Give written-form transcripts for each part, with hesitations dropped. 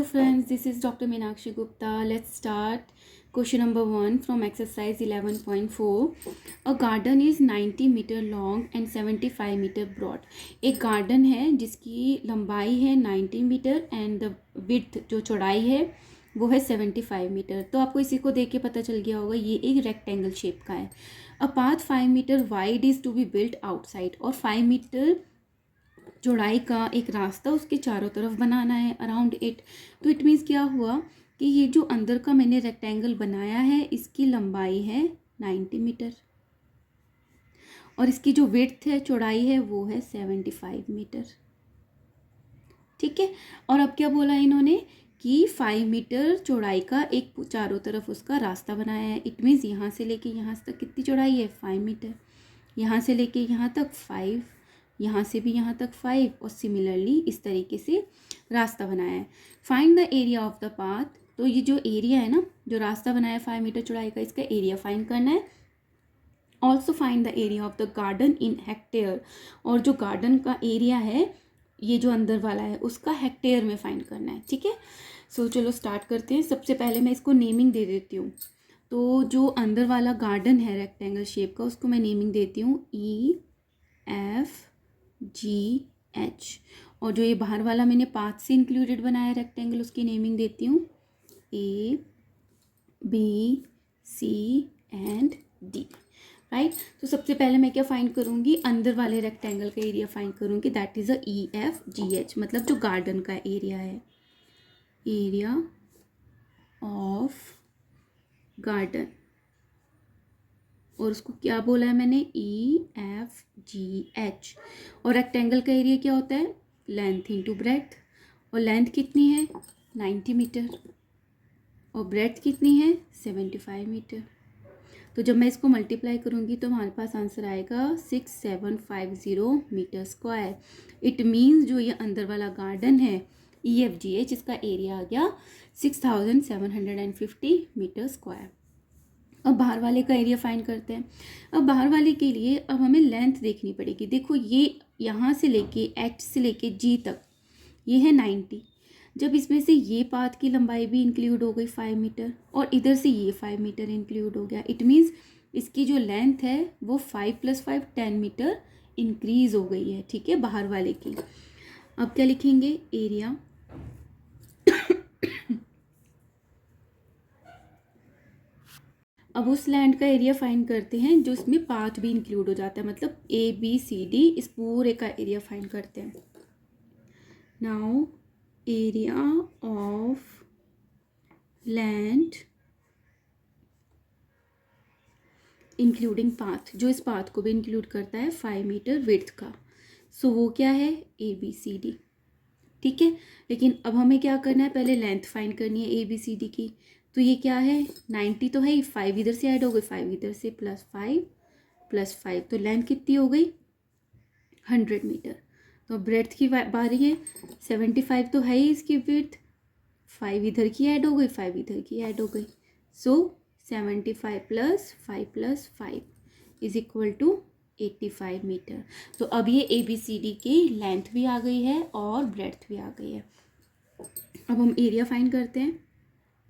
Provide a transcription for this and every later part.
friends, this is Dr. Meenakshi Gupta. Let's start. Question number 1 from exercise 11.4. A garden is 90 meter long and 75 meter broad. एक garden है जिसकी लंबाई है 90 metre and width जो चौड़ाई है वो है 75 मीटर. तो आपको इसी को देख के पता चल गया होगा ये एक रेक्टेंगल शेप का है. A path 5 metre wide is to be built outside और 5 मीटर चौड़ाई का एक रास्ता उसके चारों तरफ बनाना है अराउंड इट. तो इट मीन्स क्या हुआ कि ये जो अंदर का मैंने रेक्टेंगल बनाया है इसकी लंबाई है 90 मीटर और इसकी जो विड्थ है चौड़ाई है वो है 75 मीटर. ठीक है. और अब क्या बोला इन्होंने कि 5 मीटर चौड़ाई का एक चारों तरफ उसका रास्ता बनाया है. इट मीन्स यहाँ से लेके यहाँ तक कितनी चौड़ाई है 5 मीटर, यहाँ से लेके यहाँ तक 5, यहाँ से भी यहाँ तक 5 और सिमिलरली इस तरीके से रास्ता बनाया है. Find the area of the path. तो ये जो एरिया है ना जो रास्ता बनाया है 5 मीटर चौड़ाई का इसका एरिया फाइंड करना है. Also find the area of the garden in hectare. और जो गार्डन का एरिया है ये जो अंदर वाला है उसका हेक्टेयर में फाइंड करना है. ठीक है. सो चलो स्टार्ट करते हैं. सबसे पहले मैं इसको नेमिंग दे देती हूँ. तो जो अंदर वाला गार्डन है रेक्टेंगल शेप का उसको मैं नेमिंग देती हूँ EFGH. और जो ये बाहर वाला मैंने पाथ से इंक्लूडेड बनाया रेक्टेंगल उसकी नेमिंग देती हूँ ABC एंड D. राइट. तो सबसे पहले मैं क्या फाइंड करूँगी अंदर वाले रेक्टेंगल का एरिया फाइंड करूँगी. दैट इज़ अ EFGH मतलब जो गार्डन का एरिया है एरिया ऑफ गार्डन. और उसको क्या बोला है मैंने EFGH. और रेक्टेंगल का एरिया क्या होता है लेंथ इंटू ब्रेथ. और लेंथ कितनी है 90 मीटर और ब्रेथ कितनी है 75 मीटर. तो जब मैं इसको मल्टीप्लाई करूँगी तो हमारे पास आंसर आएगा 6750 मीटर स्क्वायर. इट मीन्स जो ये अंदर वाला गार्डन है EFGH इसका एरिया आ गया 6750 मीटर स्क्वायर. अब बाहर वाले का एरिया फाइंड करते हैं. अब बाहर वाले के लिए अब हमें लेंथ देखनी पड़ेगी. देखो ये यहाँ से लेके H से लेके G तक ये है 90. जब इसमें से ये पाथ की लंबाई भी इंक्लूड हो गई 5 मीटर और इधर से ये 5 मीटर इंक्लूड हो गया. इट मीन्स इसकी जो लेंथ है वो 5 + 5 10 मीटर इंक्रीज हो गई है. ठीक है बाहर वाले की. अब क्या लिखेंगे एरिया अब उस लैंड का एरिया फाइंड करते हैं जो इसमें पाथ भी इंक्लूड हो जाता है मतलब ABCD इस पूरे का एरिया फाइंड करते हैं. Now area of land including path जो इस पाथ को भी इंक्लूड करता है 5 मीटर विड्थ का. सो वो क्या है ABCD. ठीक है. लेकिन अब हमें क्या करना है पहले लेंथ फाइंड करनी है ABCD की. तो ये क्या है 90 तो है ही 5 इधर से ऐड हो गई 5 इधर से +5 +5 तो लेंथ कितनी हो गई 100 मीटर. तो ब्रेड्थ की बारी है 75 तो है ही इसकी विड्थ 5 इधर की ऐड हो गई 5 इधर की ऐड हो गई. सो 75 + 5 + 5 इज इक्वल टू 85 मीटर. तो अब ये ABCD की लेंथ भी आ गई है और ब्रेड्थ भी आ गई है. अब हम एरिया फाइंड करते हैं.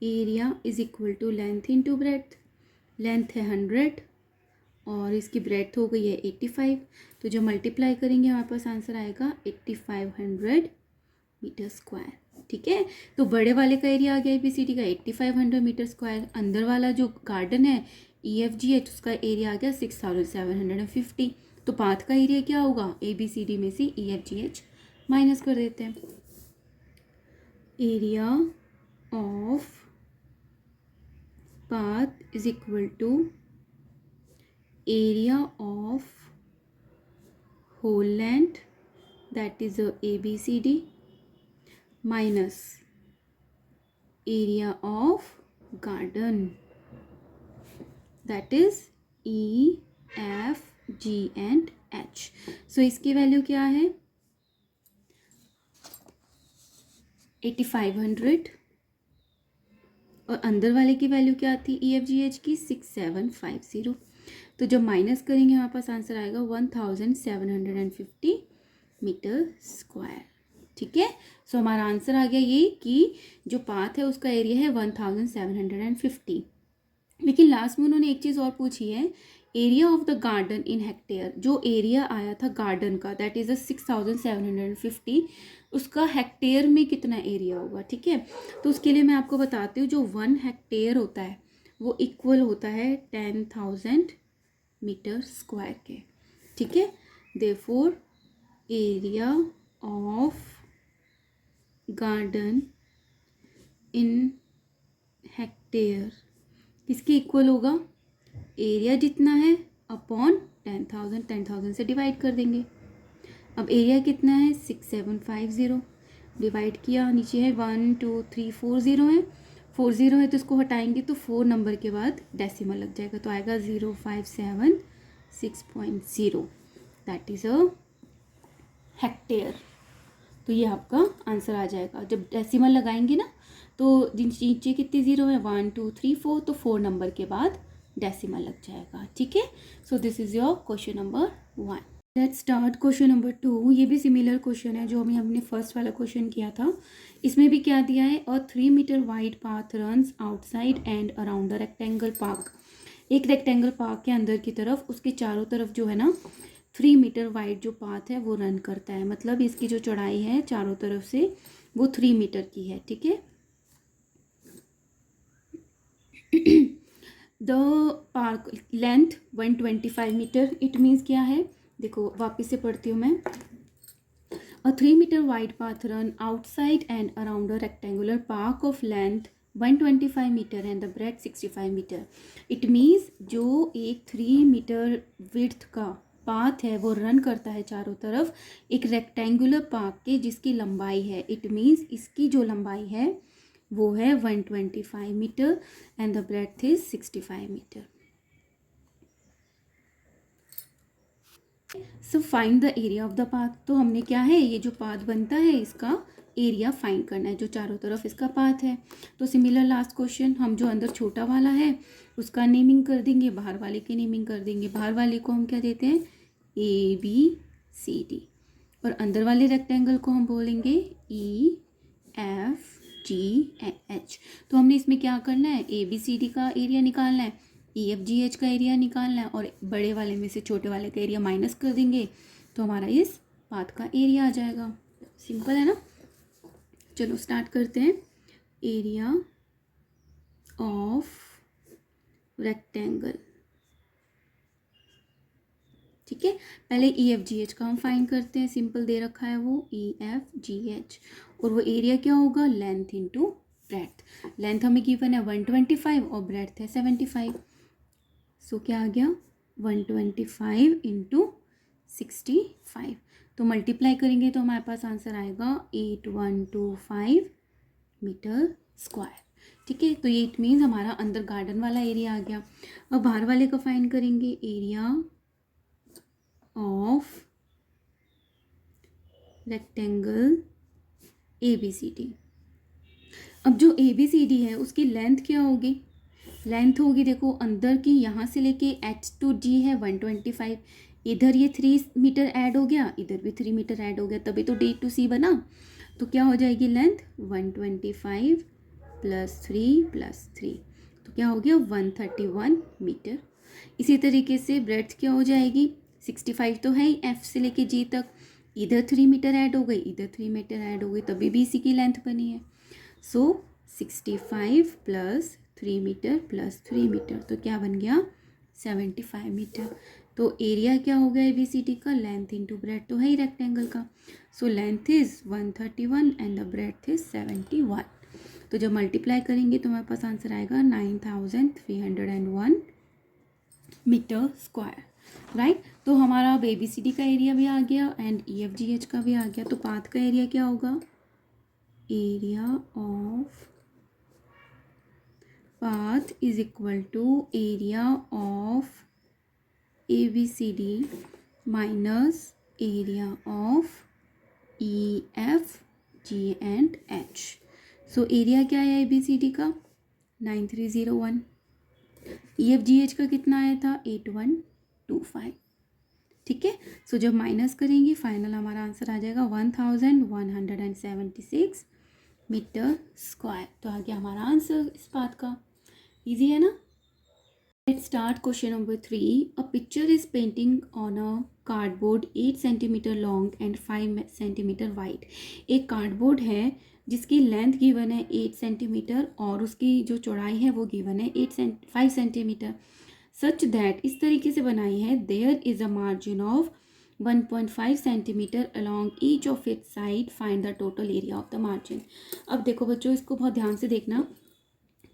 Area is equal to length into breadth. Length है 100 और इसकी ब्रेड्थ हो गई है 85. तो जब मल्टीप्लाई करेंगे हमारे पास आंसर आएगा 8500 मीटर स्क्वायर. ठीक है. तो बड़े वाले का एरिया आ गया ABCD का 8500 मीटर स्क्वायर. अंदर वाला जो गार्डन है EFGH उसका एरिया आ गया 6750. तो पाथ का एरिया क्या होगा ABCD में से EFGH माइनस कर देते हैं. Area of path is equal to area of whole length that is ABCD minus area of garden that is EFG and H. So इसकी वैल्यू क्या है 8500 और अंदर वाले की वैल्यू क्या थी EFGH की 6750. तो जब माइनस करेंगे हमारे पास आंसर आएगा 1750 मीटर स्क्वायर. ठीक है। सो हमारा आंसर आ गया ये कि जो पाथ है उसका एरिया है 1750। लेकिन लास्ट में उन्होंने एक चीज़ और पूछी है, area of the garden in hectare. जो एरिया आया था गार्डन का दैट इज़ 6750, उसका हेक्टेयर में कितना एरिया होगा। ठीक है, तो उसके लिए मैं आपको बताती हूँ, जो 1 हेक्टेयर होता है वो इक्वल होता है 10,000 मीटर स्क्वायर के। ठीक है, therefore area of garden in hectare किसके इक्वल होगा, एरिया जितना है अपॉन 10,000 से डिवाइड कर देंगे। अब एरिया कितना है 6750, डिवाइड किया, नीचे है 1 2 3 4 0 है, 4 0 है तो इसको हटाएंगे तो 4 नंबर के बाद डेसिमल लग जाएगा तो आएगा 0576.0, दैट इज़ अ हेक्टेयर। तो ये आपका आंसर आ जाएगा। जब डेसिमल लगाएंगे ना तो नीचे कितने ज़ीरो है 1 2 3 4, तो 4 नंबर के बाद डेसिमल लग जाएगा। ठीक है, so this is your question number 1। Let's start question number 2। ये भी सिमिलर क्वेश्चन है जो हमें हमने फर्स्ट वाला क्वेश्चन किया था। इसमें भी क्या दिया है, a 3 metre wide path runs outside and around the rectangle park. एक रेक्टेंगल पार्क के अंदर की तरफ, उसके चारों तरफ जो है ना 3 मीटर वाइड जो पाथ है वो रन करता है, मतलब इसकी जो चौड़ाई है चारों तरफ से वो 3 मीटर की है। ठीक है, the park length 125 metre, it means क्या है, देखो वापस से पढ़ती हूँ मैं। A 3 metre wide path run outside and around a rectangular park of length 125 metre and the breadth 65 metre. It means जो एक 3 मीटर विड्थ का पाथ है वो रन करता है चारों तरफ एक रेक्टेंगुलर पार्क के, जिसकी लंबाई है, इट मीन्स इसकी जो लंबाई है वो है 125 metre and the breadth is 65 metre. So find the area of the path. तो हमने क्या है, ये जो पाथ बनता है इसका एरिया फाइंड करना है, जो चारों तरफ इसका पाथ है। तो सिमिलर लास्ट क्वेश्चन, हम जो अंदर छोटा वाला है उसका नेमिंग कर देंगे, बाहर वाले की नेमिंग कर देंगे। बाहर वाले को हम क्या देते हैं ABCD, और अंदर वाले रेक्टेंगल को हम बोलेंगे EFGH। तो हमने इसमें क्या करना है, ABCD का एरिया निकालना है, EFGH का एरिया निकालना है, और बड़े वाले में से छोटे वाले का एरिया माइनस कर देंगे तो हमारा इस पाथ का एरिया आ जाएगा। सिंपल है ना। चलो स्टार्ट करते हैं। एरिया ऑफ रेक्टेंगल, ठीक है, पहले EFGH का हम फाइंड करते हैं। सिंपल दे रखा है वो EFGH, और वो एरिया क्या होगा, लेंथ इंटू ब्रेथ। लेंथ हमें गिवन है 125 और ब्रेथ है 75। सो क्या आ गया 125 इंटू 65, तो मल्टीप्लाई करेंगे तो हमारे पास आंसर आएगा 8125 मीटर स्क्वायर। ठीक है, तो ये इट मीन्स हमारा अंदर गार्डन वाला एरिया आ गया। अब बाहर वाले का फाइंड करेंगे, एरिया ऑफ रेक्टेंगल ABCD। अब जो ABCD है उसकी लेंथ क्या होगी, लेंथ होगी देखो अंदर की, यहाँ से लेके H to G है 125, इधर ये 3 मीटर ऐड हो गया, इधर भी 3 मीटर ऐड हो गया, तभी तो D to C बना। तो क्या हो जाएगी लेंथ 125 प्लस 3 प्लस 3, तो क्या हो गया 131 मीटर। इसी तरीके से ब्रेड्थ क्या हो जाएगी, 65 तो है ही F से लेके G तक, इधर 3 मीटर ऐड हो गई, इधर 3 मीटर ऐड हो गई, तभी भी इसी की लेंथ बनी है। सो 65 प्लस 3 मीटर प्लस 3 मीटर, तो क्या बन गया 75 मीटर। तो एरिया क्या हो गया ABCD का, लेंथ इंटू ब्रेथ तो है ही रेक्टेंगल का। So length is 131 and the breadth is 71। तो जब मल्टीप्लाई करेंगे तो हमारे पास आंसर आएगा 9301 मीटर स्क्वायर, राइट। तो हमारा अब ABCD का एरिया भी आ गया एंड EFGH का भी आ गया। तो पाथ का एरिया क्या होगा, area of path is equal to area of ABCD minus area of EF G and H। So area क्या है ABCD का 9301, EFGH का कितना आया था 8125, ठीक है। सो जब माइनस करेंगे फाइनल हमारा आंसर आ जाएगा 1176 मीटर स्क्वायर। तो आ गया हमारा आंसर इस बात का। इजी है ना। Let's start question number 3. A picture is painting on a cardboard 8 centimeter long and 5 centimeter wide. एक कार्डबोर्ड है जिसकी लेंथ गिवन है 8 सेंटीमीटर और उसकी जो चौड़ाई है वो गिवन है 5 सेंटीमीटर। सच दैट इस तरीके से बनाई है there is a margin of 1.5 centimetre along each of its side, find the total area of the margin. अब देखो बच्चों, इसको बहुत ध्यान से देखना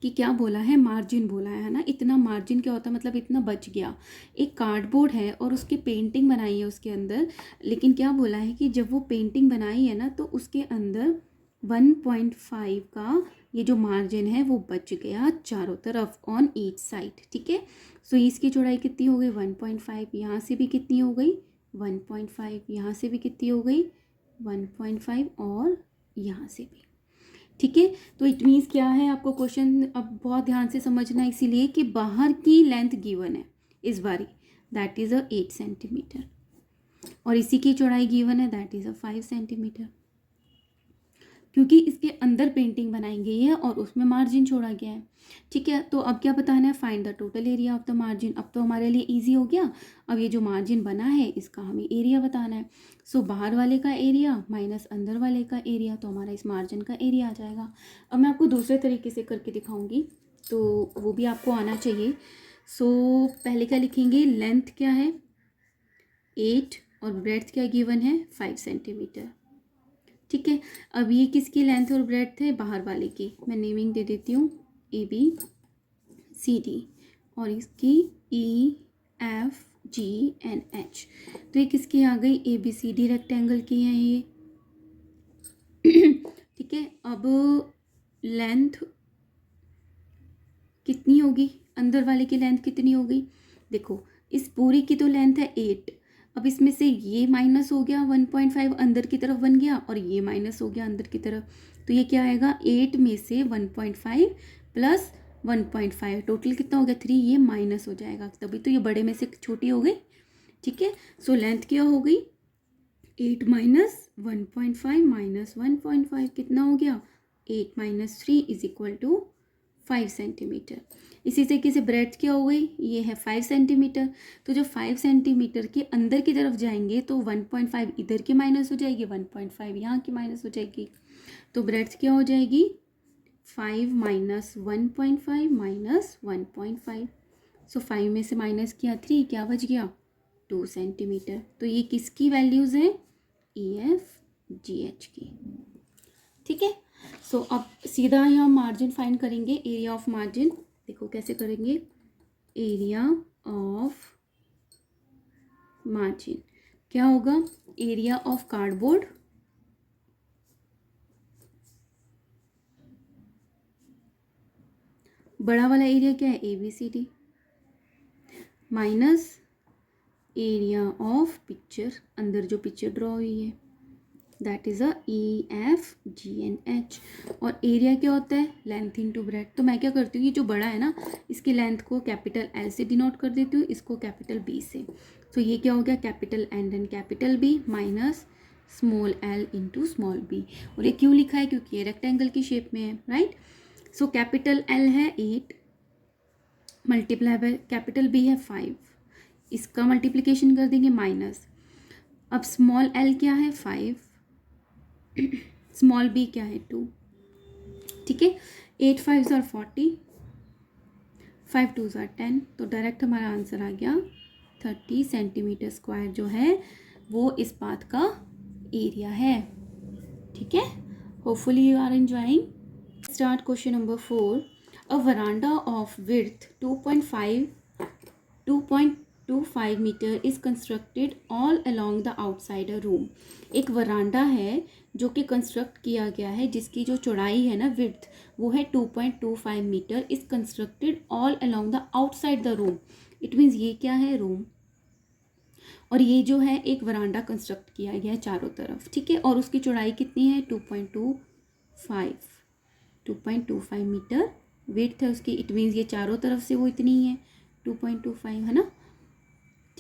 कि क्या बोला है, मार्जिन बोला है ना। इतना मार्जिन क्या होता है, मतलब इतना बच गया। एक कार्डबोर्ड है और उसकी पेंटिंग बनाई है उसके अंदर, लेकिन क्या बोला है कि जब वो पेंटिंग बनाई है ना तो उसके अंदर 1.5 का ये जो मार्जिन है वो बच गया चारों तरफ ऑन ईच साइड। ठीक है। सो इसकी चौड़ाई कितनी हो गई 1.5, यहाँ से भी कितनी हो गई 1.5, यहाँ से भी कितनी हो गई 1.5 और यहाँ से भी। ठीक है। तो इट मीन्स क्या है, आपको क्वेश्चन अब बहुत ध्यान से समझना, इसीलिए कि बाहर की लेंथ गिवन है इस बारी, दैट इज़ अ 8 सेंटीमीटर और इसी की चौड़ाई गिवन है दैट इज़ अ 5 सेंटीमीटर, क्योंकि इसके अंदर पेंटिंग बनाई गई है और उसमें मार्जिन छोड़ा गया है। ठीक है। तो अब क्या बताना है, find the total area of the margin. अब तो हमारे लिए इजी हो गया। अब ये जो मार्जिन बना है इसका हमें एरिया बताना है। सो बाहर वाले का एरिया माइनस अंदर वाले का एरिया, तो हमारा इस मार्जिन का एरिया आ जाएगा। अब मैं आपको दूसरे तरीके से करके दिखाऊंगी तो वो भी आपको आना चाहिए। सो पहले क्या लिखेंगे, लेंथ क्या है 8 और ब्रेड्थ क्या गिवन है 5 सेंटीमीटर। ठीक है। अब ये किसकी लेंथ और ब्रेड्थ है, बाहर वाले की। मैं नेमिंग दे देती हूँ ABCD और इसकी EFGNH। तो ये किसकी आ गई, ABCD रेक्टेंगल की है ये। ठीक है। अब लेंथ कितनी होगी, अंदर वाले की लेंथ कितनी होगी, देखो इस पूरी की तो लेंथ है 8। अब इसमें से ये माइनस हो गया 1.5 अंदर की तरफ बन गया और ये माइनस हो गया अंदर की तरफ, तो ये क्या आएगा 8 में से 1.5 प्लस 1.5 टोटल कितना हो गया 3, ये माइनस हो जाएगा, तभी तो ये बड़े में से छोटी हो गई। ठीक है। सो लेंथ क्या हो गई 8 माइनस 1.5 माइनस 1.5 कितना हो गया 8 minus 3 is equal to 5 centimetre. इसी तरीके से ब्रेड्थ क्या हो गई, ये है 5 सेंटीमीटर। तो जब 5 सेंटीमीटर के अंदर की तरफ जाएंगे तो 1.5 इधर की माइनस हो जाएगी, 1.5 यहाँ की माइनस हो जाएगी, तो ब्रेड्थ क्या हो जाएगी 5 माइनस 1.5 माइनस 1.5। सो 5 में से माइनस किया 3, क्या बच गया 2 सेंटीमीटर। तो ये किसकी वैल्यूज़ हैं EFGH की। ठीक है। सो अब सीधा यहाँ मार्जिन फाइंड करेंगे, एरिया ऑफ मार्जिन। देखो कैसे करेंगे, एरिया ऑफ मार्जिन क्या होगा, एरिया ऑफ कार्डबोर्ड बड़ा वाला एरिया क्या है ABCD minus area of picture, अंदर जो पिक्चर ड्रॉ हुई है दैट इज़ अ EFGNH। और एरिया क्या होता है लेंथ इनटू ब्रेड्थ। तो मैं क्या करती हूँ, ये जो बड़ा है ना इसकी लेंथ को कैपिटल L से डिनोट कर देती हूँ, इसको कैपिटल B से। तो ये क्या हो गया capital N and capital B minus small l into small b। और ये क्यों लिखा है, क्योंकि ये रेक्टेंगल की शेप में है, राइट। सो कैपिटल L है 8 मल्टीप्लाई बाय कैपिटल B है 5, इसका मल्टीप्लिकेशन कर देंगे माइनस। अब स्मॉल l क्या है 5, स्मॉल b क्या है 2। ठीक है। 8 5 आर 40, 5 2 आर 10, तो डायरेक्ट हमारा आंसर आ गया 30 सेंटीमीटर स्क्वायर जो है वो इस बात का एरिया है। ठीक है। Hopefully you are enjoying. Start question number 4। A veranda of width 2.25 metre is constructed all along the outside a room. एक वरांडा है जो कि कंस्ट्रक्ट किया गया है जिसकी जो चौड़ाई है ना विड्थ वो है 2.25 metre, is constructed all along the outside the room. It means ये क्या है रूम, और ये जो है एक वरांडा कंस्ट्रक्ट किया गया है चारों तरफ। ठीक है। और उसकी चौड़ाई कितनी है 2.25 मीटर विड्थ है उसकी। इट मीन्स ये चारों तरफ से वो इतनी ही है 2.25 है ना।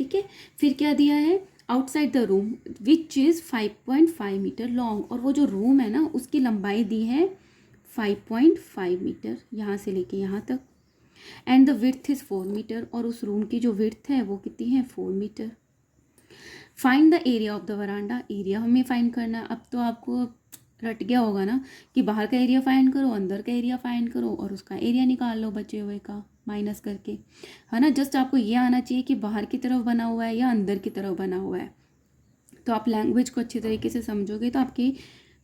ठीक है। फिर क्या दिया है, outside the room which is 5.5 metre long, और वो जो रूम है ना उसकी लंबाई दी है 5.5 मीटर यहाँ से लेके यहाँ तक, and the width is 4 metre, और उस रूम की जो विड्थ है वो कितनी है 4 metre. Find the area of the veranda, area हमें फाइंड करना है। अब तो आपको रट गया होगा ना कि बाहर का एरिया फाइंड करो, अंदर का एरिया फाइंड करो और उसका एरिया निकाल लो बचे हुए का माइनस करके, है ना। जस्ट आपको ये आना चाहिए कि बाहर की तरफ बना हुआ है या अंदर की तरफ बना हुआ है। तो आप लैंग्वेज को अच्छे तरीके से समझोगे तो आपकी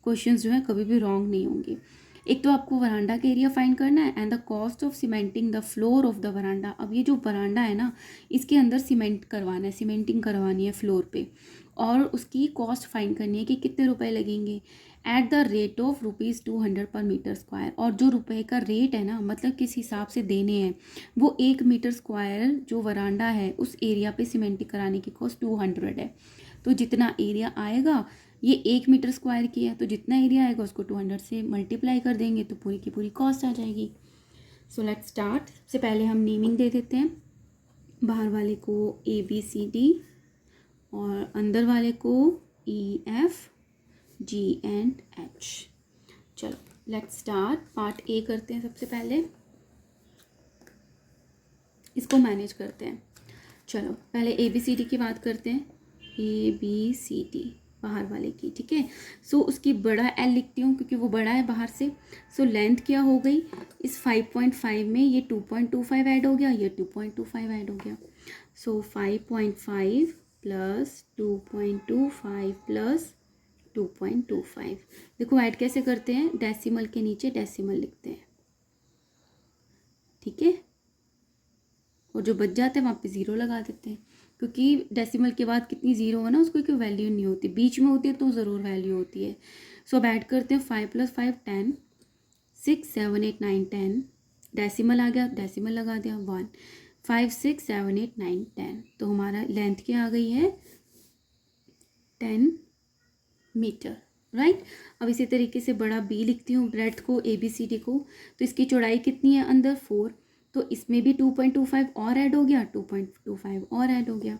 क्वेश्चंस जो है कभी भी रॉन्ग नहीं होंगे। एक तो आपको वरांडा का एरिया फाइंड करना है, and the cost of cementing the floor of the वरांडा। अब ये जो वरांडा है ना इसके अंदर सीमेंट करवाना है, सीमेंटिंग करवानी है फ्लोर पे, और उसकी कॉस्ट फाइंड करनी है कि कितने रुपए लगेंगे, एट द रेट ऑफ ₹200 पर मीटर स्क्वायर। और जो रुपए का रेट है ना मतलब किस हिसाब से देने हैं, वो 1 मीटर स्क्वायर जो वरांडा है उस एरिया पे सीमेंटिंग कराने की कॉस्ट 200 है। तो जितना एरिया आएगा, ये 1 मीटर स्क्वायर की है तो जितना एरिया आएगा उसको 200 से मल्टीप्लाई कर देंगे तो पूरी की पूरी कॉस्ट आ जाएगी। So let's start. सबसे पहले हम नेमिंग दे देते हैं, बाहर वाले को ABCD और अंदर वाले को EFGH। चलो लेट्स स्टार्ट। पार्ट A करते हैं सबसे पहले, इसको मैनेज करते हैं। चलो पहले ABCD की बात करते हैं, ABCD बाहर वाले की, ठीक है। सो उसकी बड़ा L लिखती हूँ क्योंकि वो बड़ा है बाहर से। सो लेंथ क्या हो गई, इस 5.5 में ये 2.25 ऐड हो गया, ये 2.25 ऐड हो गया। सो 5.5 प्लस 2.25 प्लस 2.25। देखो ऐड कैसे करते हैं, डेसिमल के नीचे डेसिमल लिखते हैं, ठीक है, और जो बच जाते हैं वहाँ पे ज़ीरो लगा देते हैं, क्योंकि डेसिमल के बाद कितनी ज़ीरो हो ना उसको कोई वैल्यू नहीं होती, बीच में होती है तो ज़रूर वैल्यू होती है। सो अब ऐड करते हैं 5 + 5 10, 6 7 8 9 10, डेसिमल आ गया, डेसिमल लगा दिया 1, 5 6 7 8 9 10। तो हमारा लेंथ क्या आ गई है 10 मीटर, राइट। अब इसी तरीके से बड़ा B लिखती हूँ, ब्रेड्थ को ABCD को, तो इसकी चौड़ाई कितनी है अंदर 4, तो इसमें भी 2.25 और ऐड हो गया, 2.25 और ऐड हो गया।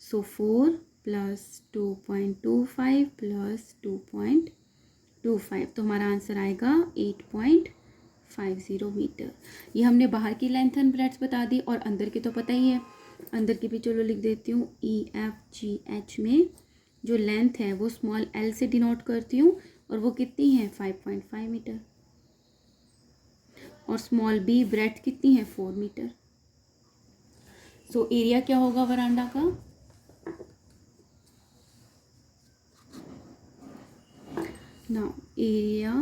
सो 4 + 2.25 + 2.25, तो हमारा आंसर आएगा 8.50 मीटर। ये हमने बाहर की लेंथ एंड ब्रेड्थ बता दी, और अंदर की तो पता ही है, अंदर की भी चलो लिख देती हूँ। EFGH में जो लेंथ है वो स्मॉल l से डिनोट करती हूँ, और वो कितनी है 5.5 मीटर, और स्मॉल b ब्रेड्थ कितनी है 4 मीटर। सो एरिया क्या होगा वरांडा का, नाउ एरिया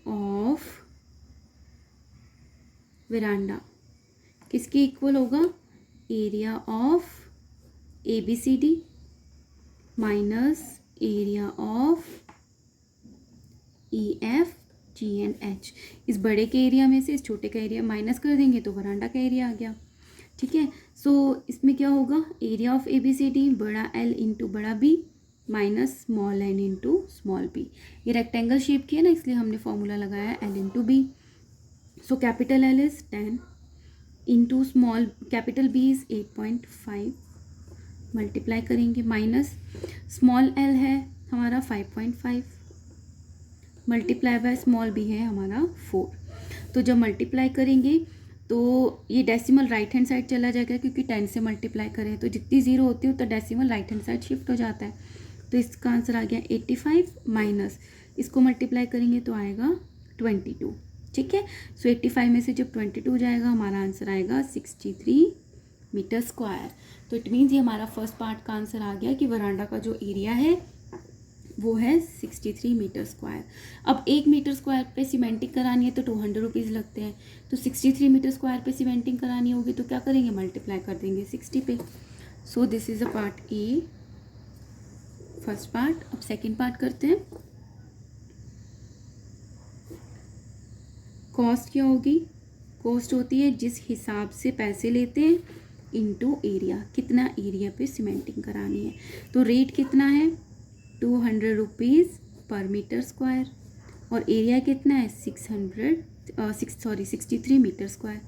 ऑफ वरांडा किसके इक्वल होगा, area of ABCD minus area of EFGH। इस बड़े के एरिया में से इस छोटे का एरिया माइनस कर देंगे तो वरांडा का एरिया आ गया, ठीक है। सो इसमें क्या होगा, एरिया ऑफ ABCD बड़ा L इंटू बड़ा B minus small n into small b। ये रेक्टेंगल शेप की है ना इसलिए हमने फॉर्मूला लगाया L into B। So capital L is 10 into small capital B is 8.5, multiply करेंगे, माइनस स्मॉल l है हमारा 5.5 मल्टीप्लाई बाय स्मॉल b है हमारा 4। तो जब मल्टीप्लाई करेंगे तो ये डेसिमल राइट हैंड साइड चला जाएगा, क्योंकि 10 से मल्टीप्लाई करें तो जितनी ज़ीरो होती है तो decimal right hand side shift हो जाता है। तो इसका आंसर आ गया 85 माइनस इसको मल्टीप्लाई करेंगे तो आएगा 22, ठीक है। सो 85 में से जब 22 जाएगा हमारा आंसर आएगा 63 मीटर स्क्वायर। तो इट मीन्स ये हमारा फर्स्ट पार्ट का आंसर आ गया कि वरांडा का जो एरिया है वो है 63 मीटर स्क्वायर। अब 1 मीटर स्क्वायर पे सीमेंटिंग करानी है तो 200 रुपीज़ लगते हैं, तो 63 मीटर स्क्वायर पे सीमेंटिंग करानी होगी तो क्या करेंगे, मल्टीप्लाई कर देंगे 60 पे। सो this is a part A, first part. अब सेकंड पार्ट करते हैं। कॉस्ट क्या होगी, कॉस्ट होती है जिस हिसाब से पैसे लेते हैं इनटू एरिया, कितना एरिया पे सीमेंटिंग करानी है। तो रेट कितना है 200 रुपीज़ पर मीटर स्क्वायर, और एरिया कितना है 63 मीटर स्क्वायर।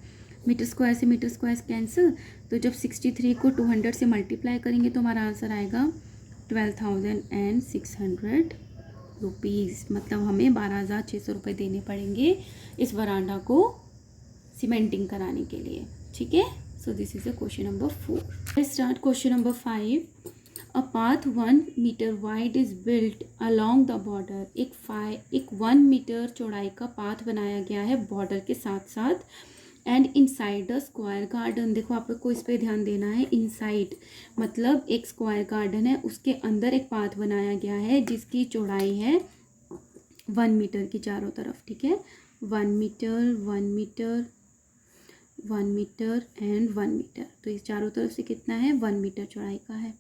मीटर स्क्वायर से मीटर स्क्वायर कैंसिल, तो जब 63 को 200 से मल्टीप्लाई करेंगे तो हमारा आंसर आएगा 12,600 रुपीज़। मतलब हमें 12,600 रुपये देने पड़ेंगे इस वरांडा को सीमेंटिंग कराने के लिए। ठीक है, so this is a question number 4। Let's start question number 5। A path 1 metre wide is built along the border. एक 1 मीटर चौड़ाई का पाथ बनाया गया है बॉर्डर के साथ साथ, and inside a square garden. देखो आपको इस पे ध्यान देना है, इनसाइड मतलब एक स्क्वायर गार्डन है, उसके अंदर एक पाथ बनाया गया है जिसकी चौड़ाई है 1 मीटर की चारों तरफ। ठीक है, 1 metre 1 metre 1 metre and 1 metre, तो इस चारों तरफ से कितना है 1 मीटर चौड़ाई का है।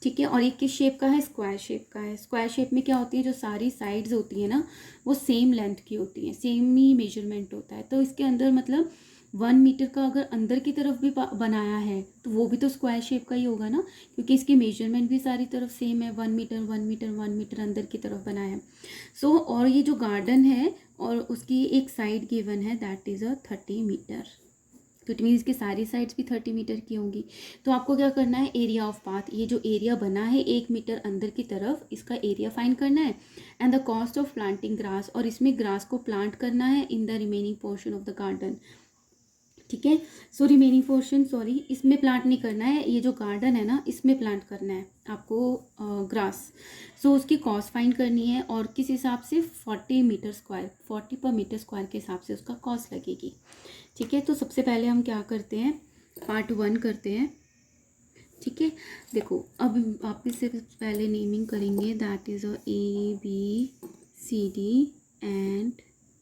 ठीक है, और ये किस शेप का है, स्क्वायर शेप का है। स्क्वायर शेप में क्या होती है, जो सारी साइड्स होती है ना वो सेम लेंथ की होती हैं, सेम ही मेजरमेंट होता है। तो इसके अंदर मतलब 1 मीटर का अगर अंदर की तरफ भी बनाया है तो वो भी तो स्क्वायर शेप का ही होगा ना, क्योंकि इसकी मेजरमेंट भी सारी तरफ सेम है, 1 मीटर 1 मीटर 1 मीटर अंदर की तरफ बनाया है। सो और ये जो गार्डन है और उसकी एक साइड गिवन है, दैट इज़ अ 30 मीटर। तो इट मीन्स की सारी साइड्स भी 30 मीटर की होंगी। तो आपको क्या करना है, एरिया ऑफ पाथ, ये जो एरिया बना है 1 मीटर अंदर की तरफ, इसका एरिया फाइंड करना है, and the cost of planting grass, और इसमें ग्रास को प्लांट करना है in the remaining portion of the garden. ठीक है, सो रिमेनिंग पोर्शन, सॉरी इसमें प्लांट नहीं करना है, ये जो गार्डन है ना इसमें प्लांट करना है आपको ग्रास। सो उसकी कॉस्ट फाइंड करनी है, और किस हिसाब से 40 मीटर स्क्वायर, 40 पर मीटर स्क्वायर के हिसाब से उसका कॉस्ट लगेगी। ठीक है, तो सबसे पहले हम क्या करते हैं, पार्ट 1 करते हैं। ठीक है, देखो अब आप इससे पहले नेमिंग करेंगे, that is ABCD and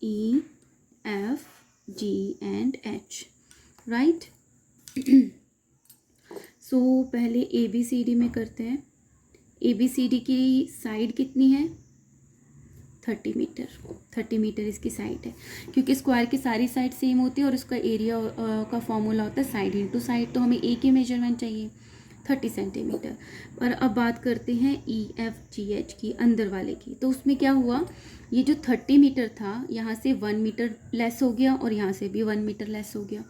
EFG and H, right. So पहले ABCD में करते हैं। ABCD की साइड कितनी है, 30 मीटर, 30 मीटर इसकी साइड है, क्योंकि स्क्वायर की सारी साइड सेम होती है और उसका एरिया का फॉर्मूला होता है साइड इंटू साइड, तो हमें एक ही मेजरमेंट चाहिए 30 सेंटीमीटर। और अब बात करते हैं EFGH की, अंदर वाले की। तो उसमें क्या हुआ, ये जो 30 मीटर था यहाँ से 1 मीटर लेस हो गया और यहाँ से भी 1 मीटर लेस हो गया।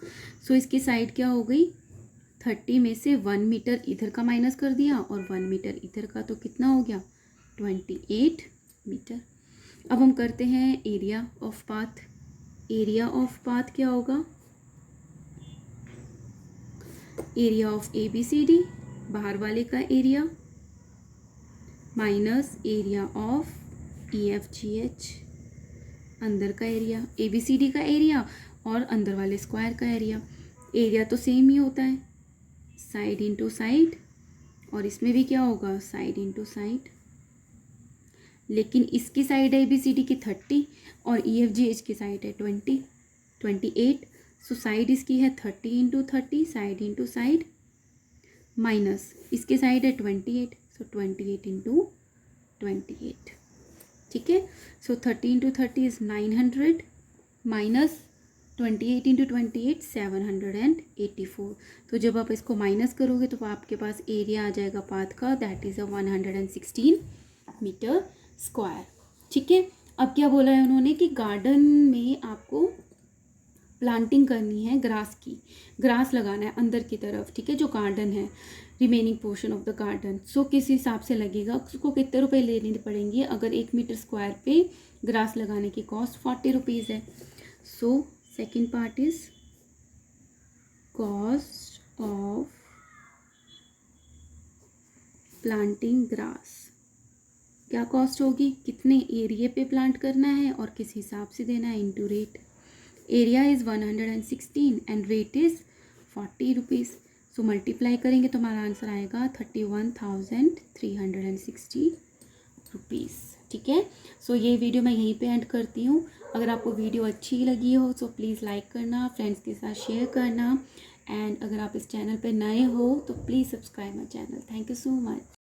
सो इसकी साइड क्या हो गई, 30 में से 1 मीटर इधर का माइनस कर दिया और 1 मीटर इधर का, तो कितना हो गया 28 मीटर। अब हम करते हैं area of path. Area of path क्या होगा, एरिया ऑफ ABCD बाहर वाले का area minus area of EFGH अंदर का एरिया, ABCD का एरिया और अंदर वाले स्क्वायर का एरिया। एरिया तो सेम ही होता है, साइड इंटू साइड, और इसमें भी क्या होगा साइड इंटू साइड, लेकिन इसकी साइड है ABCD की 30 और EFGH की साइड है 28। सो साइड इसकी है 30 into 30, side into side, minus इसकी साइड है 28, सो 28 इंटू 28। ठीक है, सो 30 इंटू 30 इज़ 900 माइनस 28 इंटू 28 784। तो जब आप इसको माइनस करोगे तो आपके पास एरिया आ जाएगा पाथ का, दैट इज़ 116 मीटर स्क्वायर। ठीक है, अब क्या बोला है उन्होंने कि गार्डन में आपको प्लांटिंग करनी है ग्रास की, ग्रास लगाना है अंदर की तरफ। ठीक है, जो गार्डन है remaining portion of the garden, so किस हिसाब से लगेगा, उसको कितने रुपए लेने पड़ेंगे। अगर 1 मीटर स्क्वायर पे ग्रास लगाने की कॉस्ट 40 रुपीज़ है। So second part is cost of planting grass. क्या कॉस्ट होगी, कितने एरिया पे प्लांट करना है और किस हिसाब से देना है, into rate. Area is 116 and rate is 40 rupees. So multiply करेंगे तो हमारा आंसर आएगा 31,360 रुपीज़। ठीक है, सो ये वीडियो मैं यहीं पे एंड करती हूँ। अगर आपको वीडियो अच्छी लगी हो तो प्लीज़ लाइक करना, फ्रेंड्स के साथ शेयर करना, एंड अगर आप इस चैनल पे नए हो तो please subscribe my channel. Thank you so much.